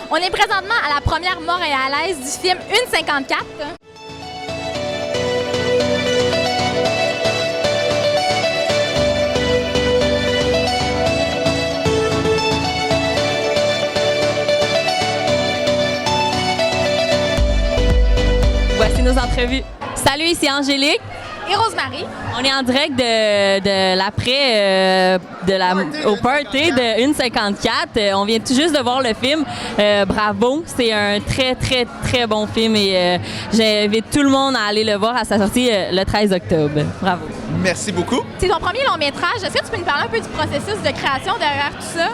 On est présentement à la première montréalaise du film 1,54. Voici nos entrevues. Salut, ici Angélique. Et Rosemary. On est en direct de l'après au party de 1,54. On vient tout juste de voir le film. Bravo, c'est un très, très, très bon film et j'invite tout le monde à aller le voir à sa sortie le 13 octobre. Bravo. Merci beaucoup. C'est ton premier long métrage. Est-ce que tu peux nous parler un peu du processus de création derrière tout ça?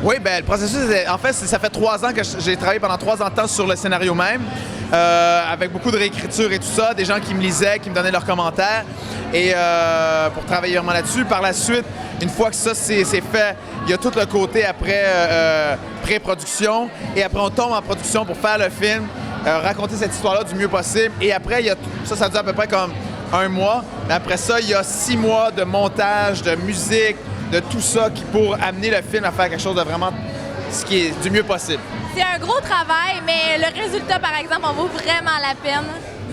Oui, ben le processus, en fait, ça fait 3 ans que j'ai travaillé pendant 3 ans de temps sur le scénario même, avec beaucoup de réécriture et tout ça, des gens qui me lisaient, qui me donnaient leurs commentaires, et pour travailler vraiment là-dessus. Par la suite, une fois que ça c'est fait, il y a tout le côté après pré-production, et après on tombe en production pour faire le film, raconter cette histoire-là du mieux possible, et après, ça dure à peu près comme 1 mois, mais après ça, il y a 6 mois de montage, de musique, de tout ça pour amener le film à faire quelque chose de vraiment ce qui est du mieux possible. C'est un gros travail, mais le résultat, par exemple, en vaut vraiment la peine.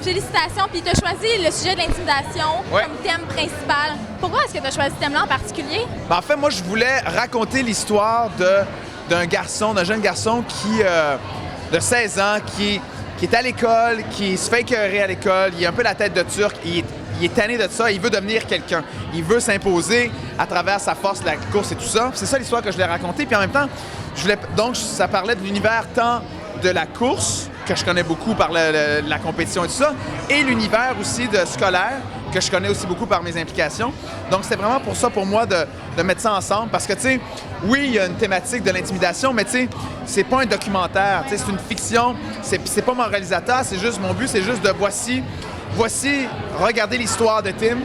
Félicitations. Puis tu as choisi le sujet de l'intimidation comme thème principal. Pourquoi est-ce que tu as choisi ce thème-là en particulier? Ben, en fait, moi, je voulais raconter l'histoire d'un jeune garçon de 16 ans qui est à l'école, qui se fait écœurer à l'école. Il a un peu la tête de Turc. Il est tanné de ça, il veut devenir quelqu'un. Il veut s'imposer à travers sa force, la course et tout ça. C'est ça l'histoire que je voulais raconter. Puis en même temps, donc ça parlait de l'univers tant de la course, que je connais beaucoup par la compétition et tout ça, et l'univers aussi de scolaire, que je connais aussi beaucoup par mes implications. Donc c'est vraiment pour ça, pour moi, de mettre ça ensemble. Parce que, tu sais, oui, il y a une thématique de l'intimidation, mais tu sais, c'est pas un documentaire. Tu sais, c'est une fiction. C'est pas mon réalisateur, c'est juste, mon but, c'est juste de voici, regardez l'histoire de Tim,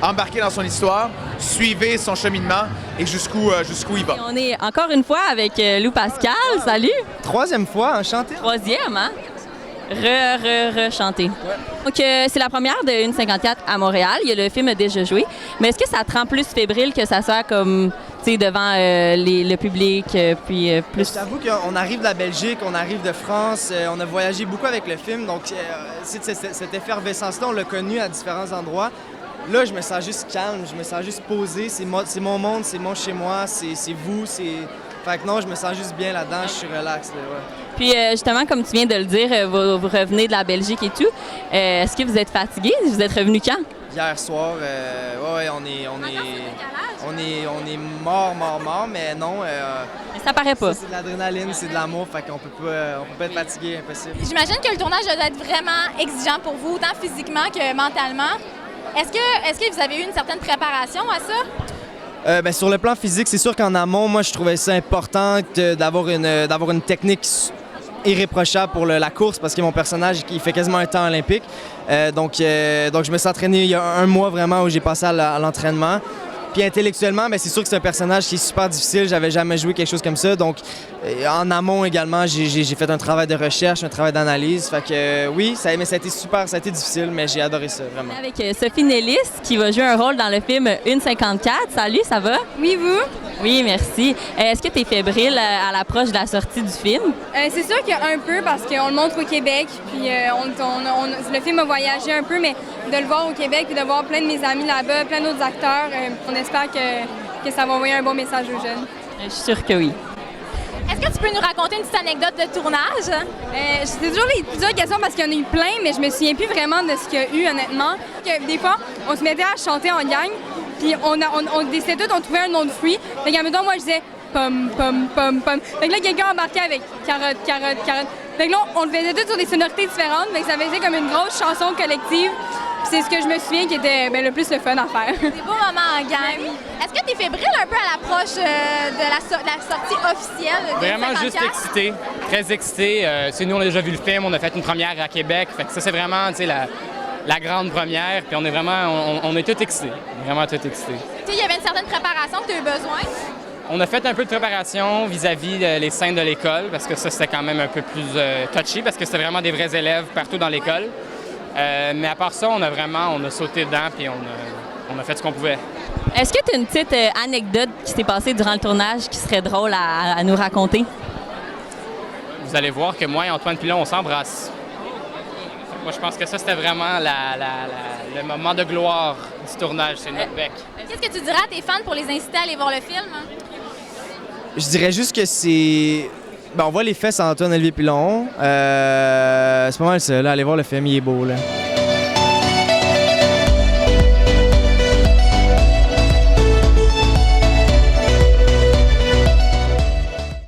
embarquez dans son histoire, suivez son cheminement et jusqu'où il va. Et on est encore une fois avec Lou Pascal. Salut! 3e fois, enchanté. 3e, hein? Rechanté. Ouais. Donc, c'est la première de 1,54 à Montréal. Il y a le film a déjà joué. Mais est-ce que ça te rend plus fébrile que ça soit comme, tu sais, devant le public, puis plus... Je t'avoue qu'on arrive de la Belgique, on arrive de France, on a voyagé beaucoup avec le film, donc cette effervescence-là, on l'a connue à différents endroits. Là, je me sens juste calme, je me sens juste posé. C'est mon monde, c'est mon chez-moi, c'est vous, c'est... Fait que non, je me sens juste bien là-dedans, je suis relax. Là, ouais. Puis justement, comme tu viens de le dire, vous revenez de la Belgique et tout. Est-ce que vous êtes fatigué? Vous êtes revenu quand? Hier soir, on est mort, mais non. Mais ça paraît pas. C'est de l'adrénaline, c'est de l'amour, fait qu'on peut pas être fatigué, impossible. J'imagine que le tournage doit être vraiment exigeant pour vous, autant physiquement que mentalement. Est-ce que vous avez eu une certaine préparation à ça? Sur le plan physique, c'est sûr qu'en amont, moi, je trouvais ça important d'avoir une technique irréprochable pour la course parce que mon personnage, il fait quasiment un temps olympique. Donc, je me suis entraîné il y a 1 mois vraiment où j'ai passé à l'entraînement. Puis intellectuellement, c'est sûr que c'est un personnage qui est super difficile. J'avais jamais joué quelque chose comme ça. Donc, en amont également, j'ai fait un travail de recherche, un travail d'analyse. Fait que oui, ça a été super, ça a été difficile, mais j'ai adoré ça, vraiment. Avec Sophie Nellis, qui va jouer un rôle dans le film 1,54. Salut, ça va? Oui, vous? Oui, merci. Est-ce que tu es fébrile à l'approche de la sortie du film? C'est sûr qu'il y a un peu parce qu'on le montre au Québec, puis le film a voyagé un peu, mais de le voir au Québec puis de voir plein de mes amis là-bas, plein d'autres acteurs, on espère que ça va envoyer un bon message aux jeunes. Je suis sûre que oui. Est-ce que tu peux nous raconter une petite anecdote de tournage? C'est toujours les plusieurs questions parce qu'il y en a eu plein, mais je me souviens plus vraiment de ce qu'il y a eu, honnêtement. Des fois, on se mettait à chanter en gang, puis on décidait tous, on trouvait un nom de fruit. Fait qu'à mettons, moi, je disais pom, pom, pom, pom. Fait que là, quelqu'un embarquait avec carotte, carotte, carotte. Fait que là, on le faisait tous sur des sonorités différentes, fait que ça faisait comme une grosse chanson collective. Puis c'est ce que je me souviens qui était le plus le fun à faire. Des beaux moments en gang. Est-ce que tu es fébrile un peu à l'approche de la sortie officielle de Vraiment juste excité, très excité. Nous, on a déjà vu le film, on a fait une première à Québec. Fait que ça, c'est vraiment la grande première. Puis on est vraiment, on est tous excités, vraiment tous excités. Il y avait une certaine préparation que tu as eu besoin? On a fait un peu de préparation vis-à-vis les scènes de l'école, parce que ça, c'était quand même un peu plus touchy, parce que c'était vraiment des vrais élèves partout dans l'école. Mais à part ça, on a sauté dedans puis on a fait ce qu'on pouvait. Est-ce que tu as une petite anecdote qui s'est passée durant le tournage qui serait drôle à nous raconter? vous allez voir que moi et Antoine Pilon, on s'embrasse. Moi, je pense que ça, c'était vraiment le moment de gloire du tournage, c'est notre bec. Qu'est-ce que tu dirais à tes fans pour les inciter à aller voir le film? Je dirais juste que c'est... Ben, on voit les fesses à Antoine Olivier Pilon. C'est pas mal ça, là. Allez voir le film, il est beau, là.